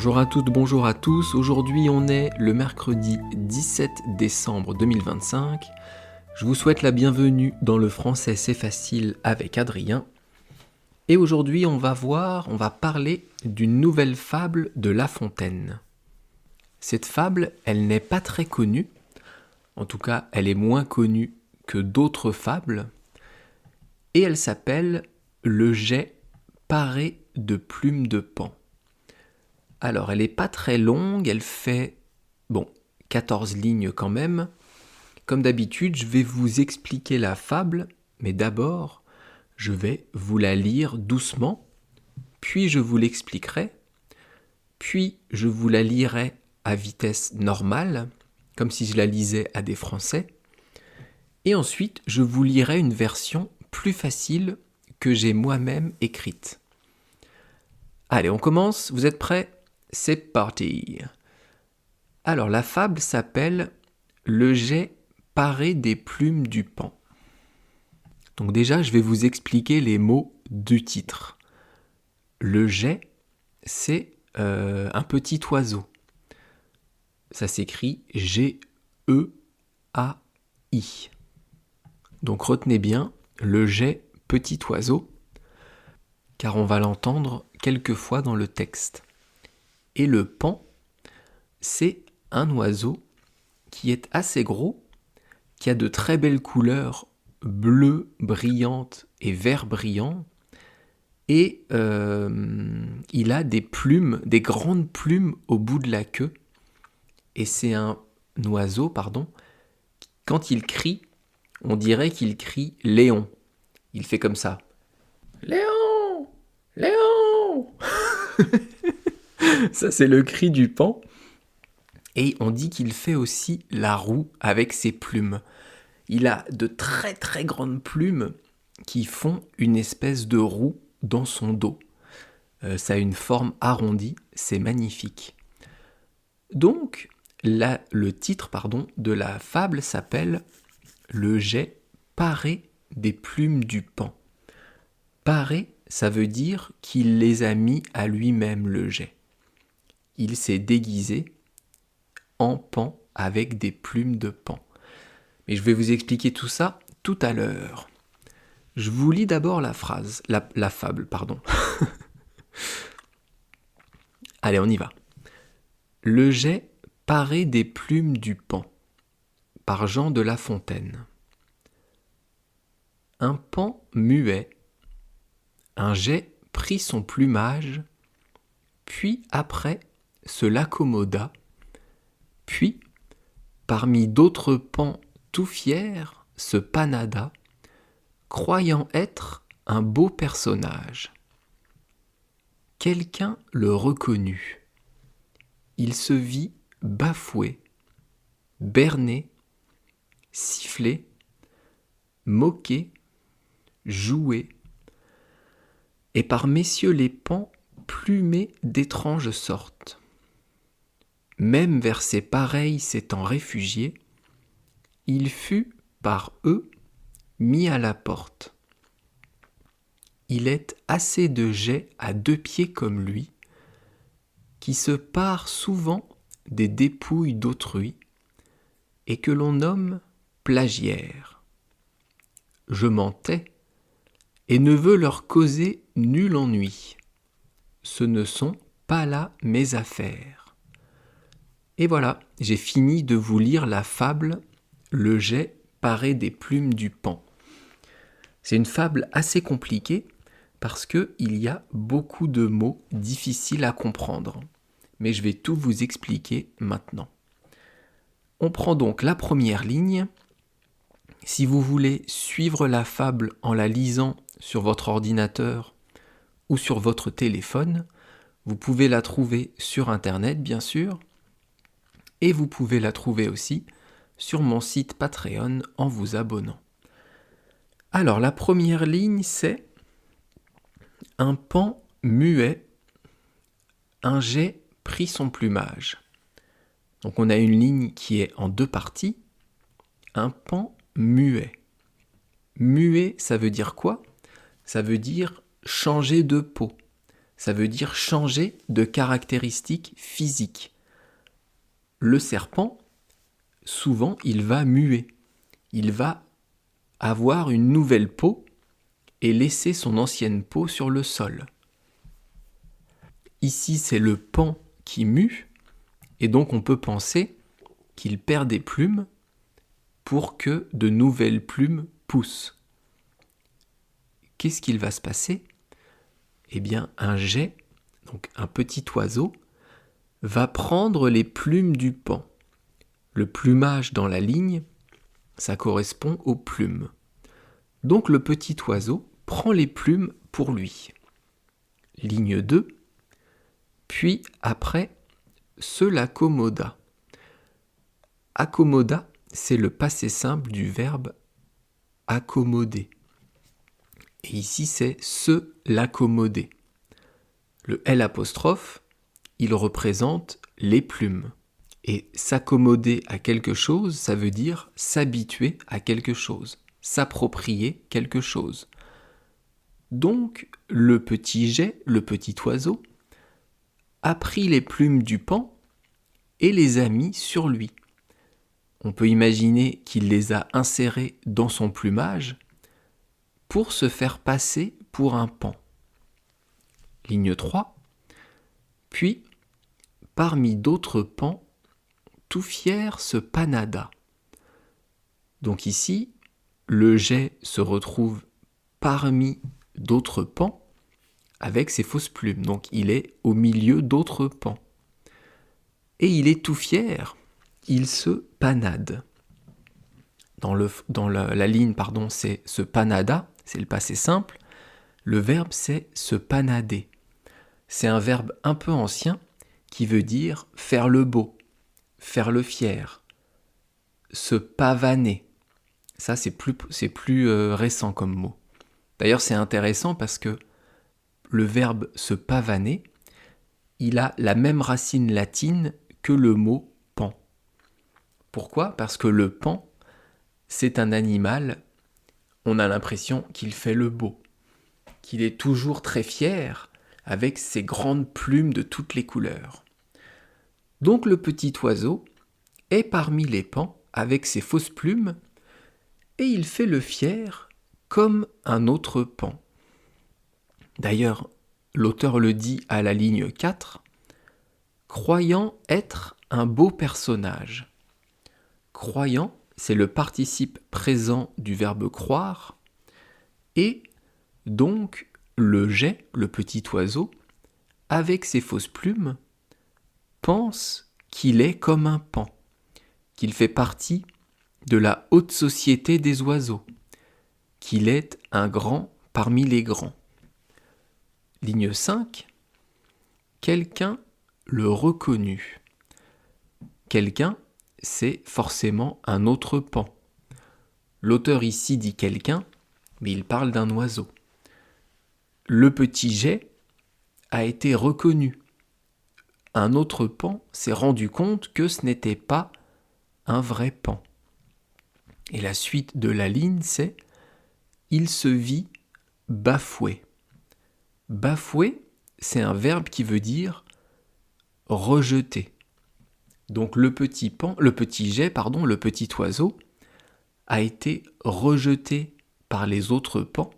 Bonjour à toutes, bonjour à tous. Aujourd'hui, on est le mercredi 17 décembre 2025. Je vous souhaite la bienvenue dans le français c'est facile avec Adrien. Et aujourd'hui, on va parler d'une nouvelle fable de La Fontaine. Cette fable, elle n'est pas très connue. En tout cas, elle est moins connue que d'autres fables. Et elle s'appelle Le jet paré de plumes de paon. Alors, elle n'est pas très longue, elle fait, 14 lignes quand même. Comme d'habitude, je vais vous expliquer la fable, mais d'abord, je vais vous la lire doucement, puis je vous l'expliquerai, puis je vous la lirai à vitesse normale, comme si je la lisais à des Français, et ensuite, je vous lirai une version plus facile que j'ai moi-même écrite. Allez, on commence, vous êtes prêts ? C'est parti. Alors, la fable s'appelle « Le jet paré des plumes du paon ». Donc déjà, je vais vous expliquer les mots du titre. Le jet, c'est un petit oiseau. Ça s'écrit G-E-A-I. Donc retenez bien, le jet petit oiseau, car on va l'entendre quelques fois dans le texte. Et le paon, c'est un oiseau qui est assez gros, qui a de très belles couleurs bleues brillantes et vert brillant, et il a des plumes, des grandes plumes au bout de la queue, et c'est un oiseau, quand il crie, on dirait qu'il crie Léon. Il fait comme ça. Léon, Léon. Ça, c'est le cri du paon. Et on dit qu'il fait aussi la roue avec ses plumes. Il a de très très grandes plumes qui font une espèce de roue dans son dos. Ça a une forme arrondie, c'est magnifique. Donc, le titre de la fable s'appelle « Le jet paré des plumes du paon ». Paré, ça veut dire qu'il les a mis à lui-même, le jet. Il s'est déguisé en paon avec des plumes de paon. Mais je vais vous expliquer tout ça tout à l'heure. Je vous lis d'abord la fable. Allez, on y va. Le jet paré des plumes du paon, par Jean de La Fontaine. Un paon muet, un jet prit son plumage, puis après se l'accommoda, puis, parmi d'autres paons tout fiers, se panada, croyant être un beau personnage. Quelqu'un le reconnut. Il se vit bafoué, berné, sifflé, moqué, joué, et par messieurs les paons plumés d'étranges sortes. Même vers ses pareils s'étant réfugié, il fut par eux mis à la porte. Il est assez de jets à 2 pieds comme lui, qui se parent souvent des dépouilles d'autrui, et que l'on nomme plagiaires. Je m'en tais, et ne veux leur causer nul ennui. Ce ne sont pas là mes affaires. Et voilà, j'ai fini de vous lire la fable « Le jet paré des plumes du paon ». C'est une fable assez compliquée parce qu'il y a beaucoup de mots difficiles à comprendre. Mais je vais tout vous expliquer maintenant. On prend donc la première ligne. Si vous voulez suivre la fable en la lisant sur votre ordinateur ou sur votre téléphone, vous pouvez la trouver sur Internet, bien sûr, et vous pouvez la trouver aussi sur mon site Patreon en vous abonnant. Alors, la première ligne, c'est un paon muet, un jet prit son plumage. Donc, on a une ligne qui est en 2 parties. Un paon muet. Muet, ça veut dire quoi ? Ça veut dire changer de peau. ça veut dire changer de caractéristiques physiques. Le serpent, souvent, il va muer. Il va avoir une nouvelle peau et laisser son ancienne peau sur le sol. Ici, c'est le paon qui mue, et donc on peut penser qu'il perd des plumes pour que de nouvelles plumes poussent. Qu'est-ce qu'il va se passer ? Eh bien, un geai, donc un petit oiseau, va prendre les plumes du paon. Le plumage dans la ligne, ça correspond aux plumes. Donc le petit oiseau prend les plumes pour lui. Ligne 2, puis après, se l'accommoda. Accommoda, c'est le passé simple du verbe accommoder. Et ici, c'est se l'accommoder. Le L', il représente les plumes. Et s'accommoder à quelque chose, ça veut dire s'habituer à quelque chose, s'approprier quelque chose. Donc, le petit geai, le petit oiseau, a pris les plumes du paon et les a mis sur lui. On peut imaginer qu'il les a insérées dans son plumage pour se faire passer pour un paon. Ligne 3. Puis, parmi d'autres paons, tout fier se panada. Donc ici, le geai se retrouve parmi d'autres paons avec ses fausses plumes. Donc il est au milieu d'autres paons. Et il est tout fier, il se panade. Dans la ligne, c'est se panada, c'est le passé simple. Le verbe, c'est se panader. C'est un verbe un peu ancien qui veut dire faire le beau, faire le fier, se pavaner. Ça, c'est plus récent comme mot. D'ailleurs, c'est intéressant parce que le verbe se pavaner, il a la même racine latine que le mot paon. Pourquoi ? Parce que le paon, c'est un animal, on a l'impression qu'il fait le beau, qu'il est toujours très fier avec ses grandes plumes de toutes les couleurs. Donc le petit oiseau est parmi les paons avec ses fausses plumes et il fait le fier comme un autre paon. D'ailleurs, l'auteur le dit à la ligne 4, croyant être un beau personnage. Croyant, c'est le participe présent du verbe croire, et donc le geai, le petit oiseau, avec ses fausses plumes, pense qu'il est comme un paon, qu'il fait partie de la haute société des oiseaux, qu'il est un grand parmi les grands. Ligne 5, quelqu'un le reconnut. Quelqu'un, c'est forcément un autre paon. L'auteur ici dit quelqu'un, mais il parle d'un oiseau. Le petit geai a été reconnu. Un autre paon s'est rendu compte que ce n'était pas un vrai paon. Et la suite de la ligne, c'est « il se vit bafoué ». Bafoué, c'est un verbe qui veut dire rejeter. Donc le petit geai, le petit oiseau, a été rejeté par les autres paons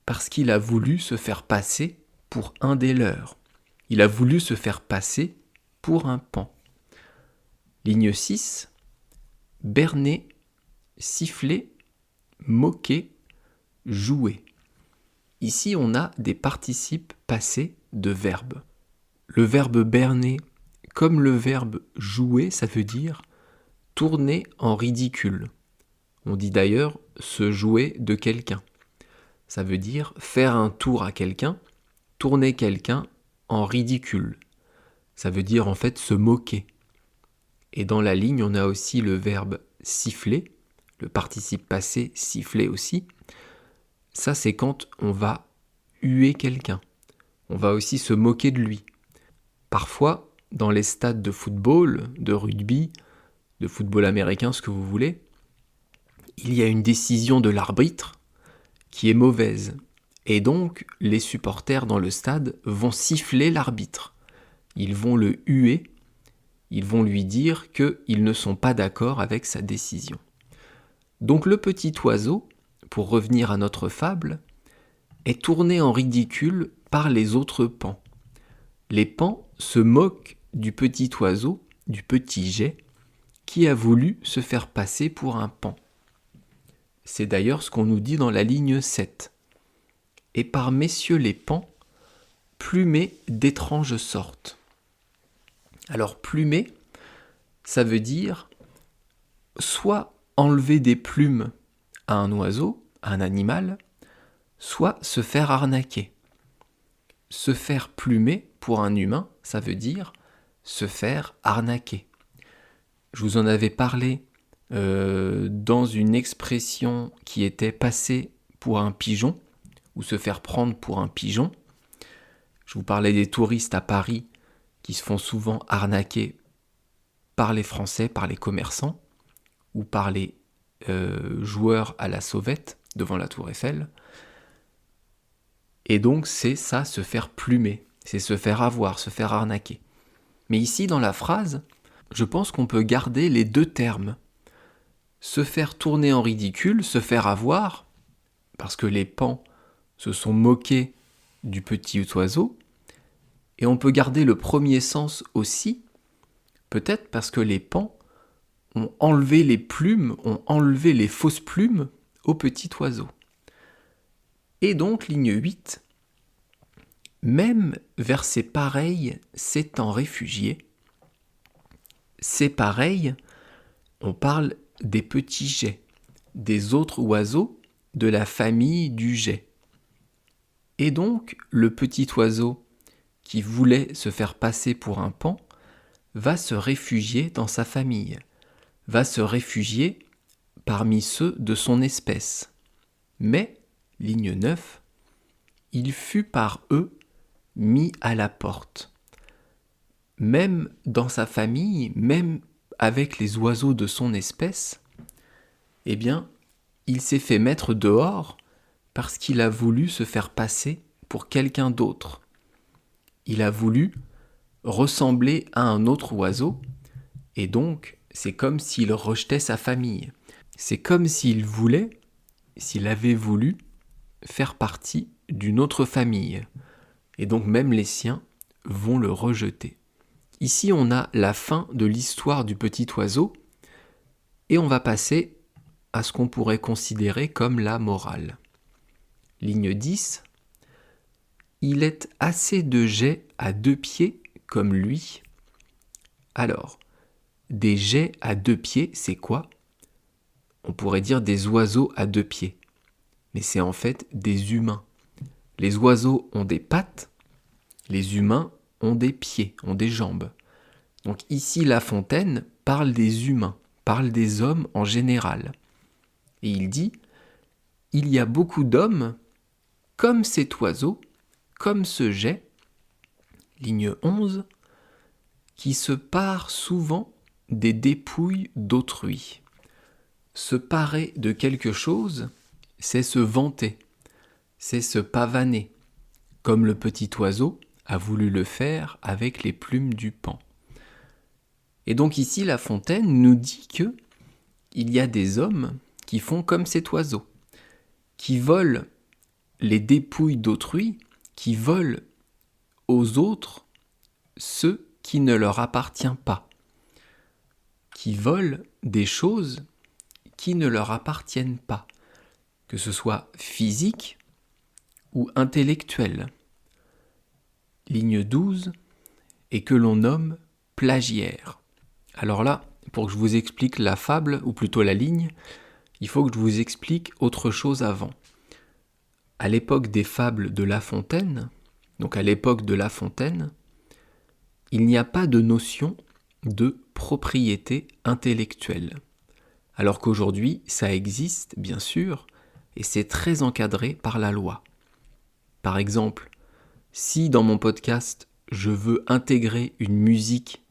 parce qu'il a voulu se faire passer pour un des leurs. Il a voulu se faire passer pour un paon. Ligne 6, berner, siffler, moquer, jouer. Ici, on a des participes passés de verbes. Le verbe berner, comme le verbe jouer, ça veut dire tourner en ridicule. On dit d'ailleurs se jouer de quelqu'un. Ça veut dire faire un tour à quelqu'un, tourner quelqu'un en ridicule. Ça veut dire en fait se moquer. Et dans la ligne, on a aussi le verbe siffler, le participe passé siffler aussi. Ça, c'est quand on va huer quelqu'un. On va aussi se moquer de lui. Parfois, dans les stades de football, de rugby, de football américain, ce que vous voulez, il y a une décision de l'arbitre qui est mauvaise. Et donc, les supporters dans le stade vont siffler l'arbitre. Ils vont le huer, ils vont lui dire qu'ils ne sont pas d'accord avec sa décision. Donc le petit oiseau, pour revenir à notre fable, est tourné en ridicule par les autres paons. Les paons se moquent du petit oiseau, du petit geai, qui a voulu se faire passer pour un paon. C'est d'ailleurs ce qu'on nous dit dans la ligne 7. Et par messieurs les paons, plumés d'étranges sortes. Alors plumer, ça veut dire soit enlever des plumes à un oiseau, à un animal, soit se faire arnaquer. Se faire plumer pour un humain, ça veut dire se faire arnaquer. Je vous en avais parlé dans une expression qui était passer pour un pigeon, ou se faire prendre pour un pigeon. Je vous parlais des touristes à Paris qui se font souvent arnaquer par les Français, par les commerçants, ou par les joueurs à la sauvette devant la Tour Eiffel. Et donc c'est ça, se faire plumer, c'est se faire avoir, se faire arnaquer. Mais ici dans la phrase, je pense qu'on peut garder les deux termes. Se faire tourner en ridicule, se faire avoir, parce que les paons se sont moqués du petit oiseau, et on peut garder le premier sens aussi, peut-être parce que les paons ont enlevé les plumes, ont enlevé les fausses plumes au petit oiseau. Et donc, ligne 8, même vers ces pareils s'étant réfugiés, ces pareils, on parle des petits geais, des autres oiseaux de la famille du geai. Et donc, le petit oiseau qui voulait se faire passer pour un paon va se réfugier dans sa famille, va se réfugier parmi ceux de son espèce. Mais, ligne 9, il fut par eux mis à la porte. Même dans sa famille, même avec les oiseaux de son espèce, eh bien, il s'est fait mettre dehors parce qu'il a voulu se faire passer pour quelqu'un d'autre. Il a voulu ressembler à un autre oiseau, et donc c'est comme s'il rejetait sa famille. C'est comme s'il voulait, s'il avait voulu, faire partie d'une autre famille. Et donc même les siens vont le rejeter. Ici on a la fin de l'histoire du petit oiseau, et on va passer à ce qu'on pourrait considérer comme la morale. Ligne 10. Il est assez de geais à 2 pieds comme lui. Alors, des geais à 2 pieds, c'est quoi ? On pourrait dire des oiseaux à 2 pieds. Mais c'est en fait des humains. Les oiseaux ont des pattes, les humains ont des pieds, ont des jambes. Donc ici, La Fontaine parle des humains, parle des hommes en général. Et il dit, il y a beaucoup d'hommes comme cet oiseau, comme ce geai, ligne 11, qui se parent souvent des dépouilles d'autrui. Se parer de quelque chose, c'est se vanter, c'est se pavaner, comme le petit oiseau a voulu le faire avec les plumes du paon. Et donc ici, La Fontaine nous dit que il y a des hommes qui font comme cet oiseau, qui volent les dépouilles d'autrui, qui volent aux autres ce qui ne leur appartient pas, qui volent des choses qui ne leur appartiennent pas, que ce soit physique ou intellectuel. Ligne 12, et que l'on nomme plagiaire. Alors là, pour que je vous explique la fable, ou plutôt la ligne, il faut que je vous explique autre chose avant. À l'époque des fables de La Fontaine, donc à l'époque de La Fontaine, il n'y a pas de notion de propriété intellectuelle. Alors qu'aujourd'hui, ça existe, bien sûr, et c'est très encadré par la loi. Par exemple, si dans mon podcast, je veux intégrer une musique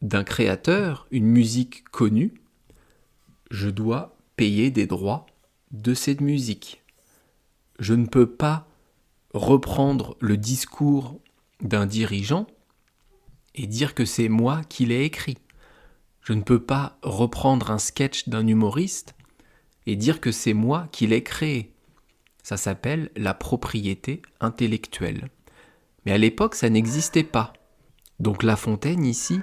d'un créateur, une musique connue, je dois payer des droits de cette musique. je ne peux pas reprendre le discours d'un dirigeant et dire que c'est moi qui l'ai écrit. Je ne peux pas reprendre un sketch d'un humoriste et dire que c'est moi qui l'ai créé. Ça s'appelle la propriété intellectuelle. Mais à l'époque, ça n'existait pas. Donc La Fontaine, ici,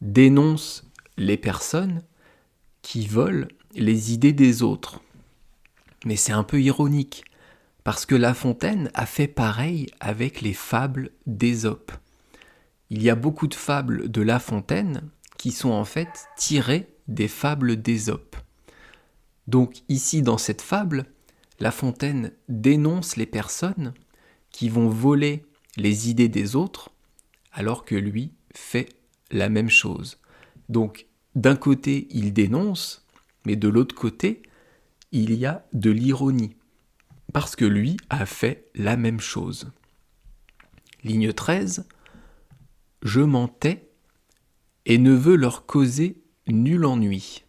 dénonce les personnes qui volent les idées des autres. Mais c'est un peu ironique, parce que La Fontaine a fait pareil avec les fables d'Ésope. Il y a beaucoup de fables de La Fontaine qui sont en fait tirées des fables d'Ésope. Donc ici, dans cette fable, La Fontaine dénonce les personnes qui vont voler les idées des autres, alors que lui fait la même chose. Donc, d'un côté, il dénonce, mais de l'autre côté, il y a de l'ironie, parce que lui a fait la même chose. Ligne 13, je m'en tais et ne veux leur causer nul ennui.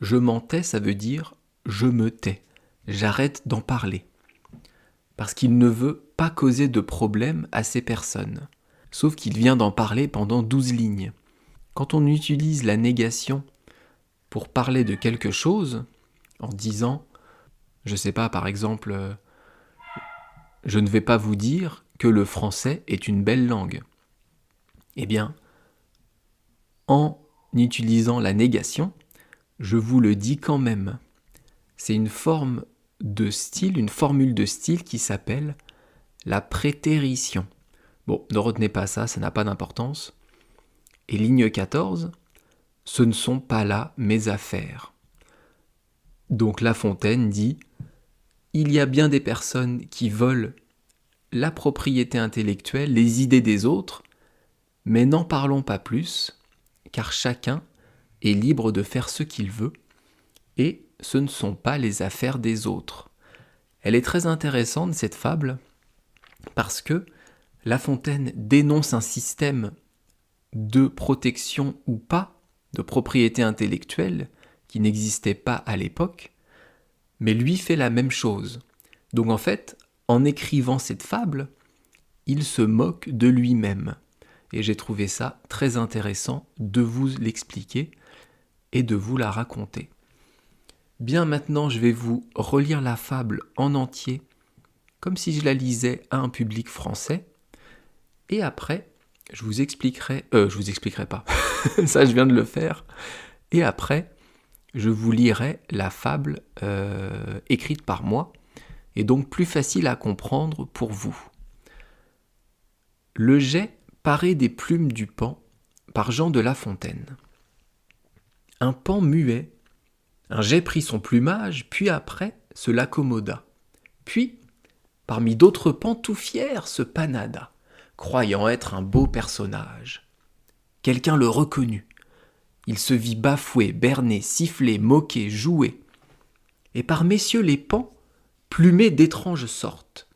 Je m'en tais, ça veut dire je me tais, j'arrête d'en parler. Parce qu'il ne veut pas causer de problème à ces personnes. Sauf qu'il vient d'en parler pendant 12 lignes. Quand on utilise la négation pour parler de quelque chose, en disant, je sais pas, par exemple, je ne vais pas vous dire que le français est une belle langue. Eh bien, en utilisant la négation, je vous le dis quand même. C'est une forme de style, une formule de style qui s'appelle la prétérition. Bon, ne retenez pas ça, ça n'a pas d'importance. Et ligne 14, ce ne sont pas là mes affaires. Donc La Fontaine dit, il y a bien des personnes qui volent la propriété intellectuelle, les idées des autres, mais n'en parlons pas plus, car chacun est libre de faire ce qu'il veut, et ce ne sont pas les affaires des autres. Elle est très intéressante, cette fable, parce que La Fontaine dénonce un système de protection ou pas de propriété intellectuelle qui n'existait pas à l'époque, mais lui fait la même chose. Donc en fait, en écrivant cette fable, il se moque de lui-même. Et j'ai trouvé ça très intéressant de vous l'expliquer et de vous la raconter. Bien, maintenant, je vais vous relire la fable en entier, comme si je la lisais à un public français. Et après, je vous expliquerai pas, ça je viens de le faire. Et après, je vous lirai la fable écrite par moi, et donc plus facile à comprendre pour vous. Le jet paré des plumes du paon, par Jean de La Fontaine. Un paon muet, un jet prit son plumage, puis après se l'accommoda. Puis, parmi d'autres pans tout fiers, se panada, croyant être un beau personnage. Quelqu'un le reconnut. Il se vit bafoué, berné, sifflé, moqué, joué. Et par messieurs les pans, plumé d'étranges sortes.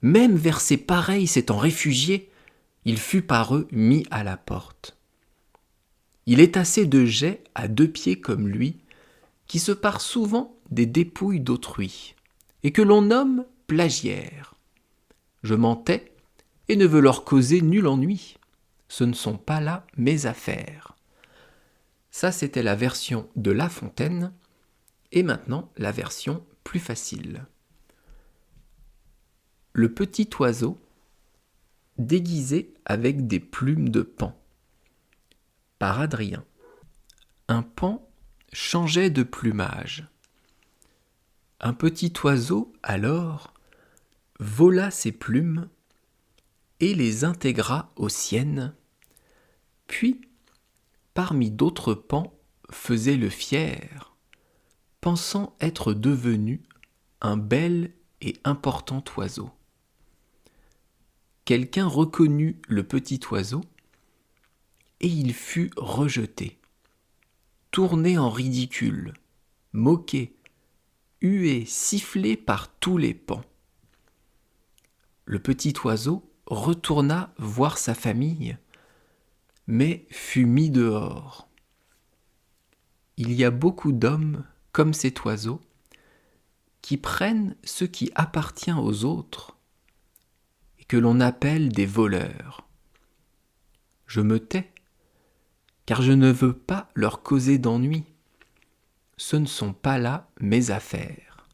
Même vers ces pareils s'étant réfugié, il fut par eux mis à la porte. Il est assez de jets à 2 pieds comme lui, qui se parent souvent des dépouilles d'autrui, et que l'on nomme plagiaires. Je m'en tais et ne veux leur causer nul ennui. Ce ne sont pas là mes affaires. Ça, c'était la version de La Fontaine, et maintenant la version plus facile. Le petit oiseau déguisé avec des plumes de paon, par Adrien. Un paon changeait de plumage. Un petit oiseau, alors, vola ses plumes et les intégra aux siennes, puis, parmi d'autres pans, faisait le fier, pensant être devenu un bel et important oiseau. Quelqu'un reconnut le petit oiseau, et il fut rejeté, tourné en ridicule, moqué, hué, sifflé par tous les pans. Le petit oiseau retourna voir sa famille, mais fut mis dehors. Il y a beaucoup d'hommes comme cet oiseau qui prennent ce qui appartient aux autres et que l'on appelle des voleurs. Je me tais, car je ne veux pas leur causer d'ennui. Ce ne sont pas là mes affaires.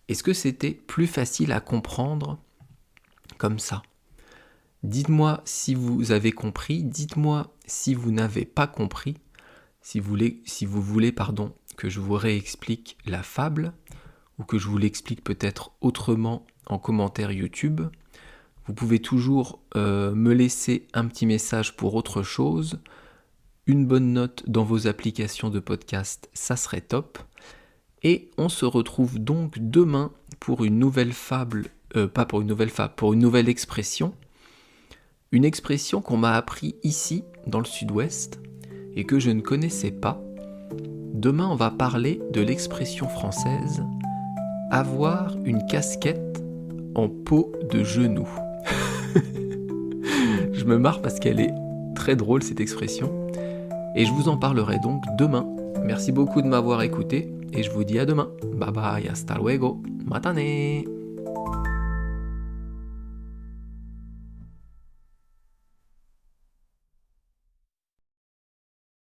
Est-ce que c'était plus facile à comprendre comme ça ? Dites-moi si vous avez compris, dites-moi si vous n'avez pas compris, si vous voulez que je vous réexplique la fable, ou que je vous l'explique peut-être autrement en commentaire YouTube. Vous pouvez toujours me laisser un petit message pour autre chose. Une bonne note dans vos applications de podcast, ça serait top. Et on se retrouve donc demain pour une nouvelle fable, pour une nouvelle expression. Une expression qu'on m'a appris ici, dans le sud-ouest, et que je ne connaissais pas. Demain, on va parler de l'expression française « avoir une casquette en peau de genou ». Je me marre parce qu'elle est très drôle, cette expression. Et je vous en parlerai donc demain. Merci beaucoup de m'avoir écouté et je vous dis à demain. Bye bye, hasta luego, matane.